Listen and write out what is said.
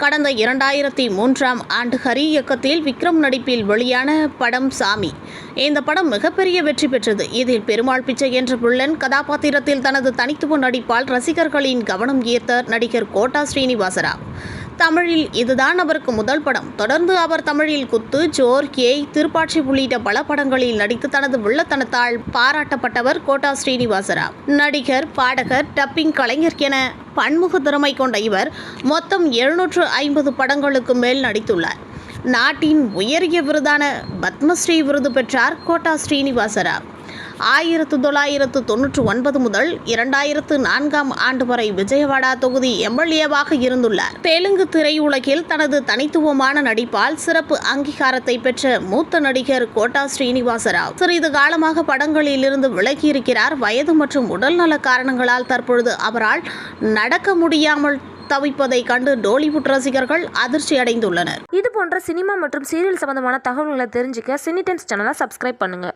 கடந்த 2003ஆம் ஆண்டு ஹரி இயக்கத்தில் விக்ரம் நடிப்பில் வெளியான படம் சாமி. இந்த படம் மிகப்பெரிய வெற்றி பெற்றது. இதில் பெருமாள் பிச்சை என்ற வில்லன் கதாபாத்திரத்தில் தனது தனித்துவ நடிப்பால் ரசிகர்களின் கவனம் ஈர்த்த நடிகர் கோட்டா ஸ்ரீனிவாசராவ். தமிழில் இதுதான் அவருக்கு முதல் படம். தொடர்ந்து அவர் தமிழில் குத்து, ஜோர், ஏய், திருப்பாட்சி உள்ளிட்ட பல படங்களில் நடித்து தனது வில்லத்தனத்தால் பாராட்டப்பட்டவர் கோட்டா ஸ்ரீனிவாசராவ். நடிகர், பாடகர், டப்பிங் கலைஞர் என பன்முக திறமை கொண்ட இவர் மொத்தம் 750 படங்களுக்கு மேல் நடித்துள்ளார். நாட்டின் உயரிய விருதான பத்மஸ்ரீ விருது பெற்றார் கோட்டா ஸ்ரீனிவாசராவ். 1999 முதல் 2004ஆம் ஆண்டு வரை விஜயவாடா தொகுதி எம்எல்ஏவாக இருந்துள்ளார். தெலுங்கு திரையுலகில் தனது தனித்துவமான நடிப்பால் சிறப்பு அங்கீகாரத்தை பெற்ற மூத்த நடிகர் கோட்டா ஸ்ரீனிவாசராவ் சிறிது காலமாக படங்களில் இருந்து விலகியிருக்கிறார். வயது மற்றும் உடல்நல காரணங்களால் தற்பொழுது அவரால் நடக்க முடியாமல் தவிப்பதை கண்டு டோலிவுட் ரசிகர்கள் அதிர்ச்சி அடைந்துள்ளனர். இது போன்ற சினிமா மற்றும் சீரியல் சம்பந்தமான தகவல்களை தெரிஞ்சுக்க சினி டைம்ஸ் சேனலை சப்ஸ்கிரைப் பண்ணுங்க.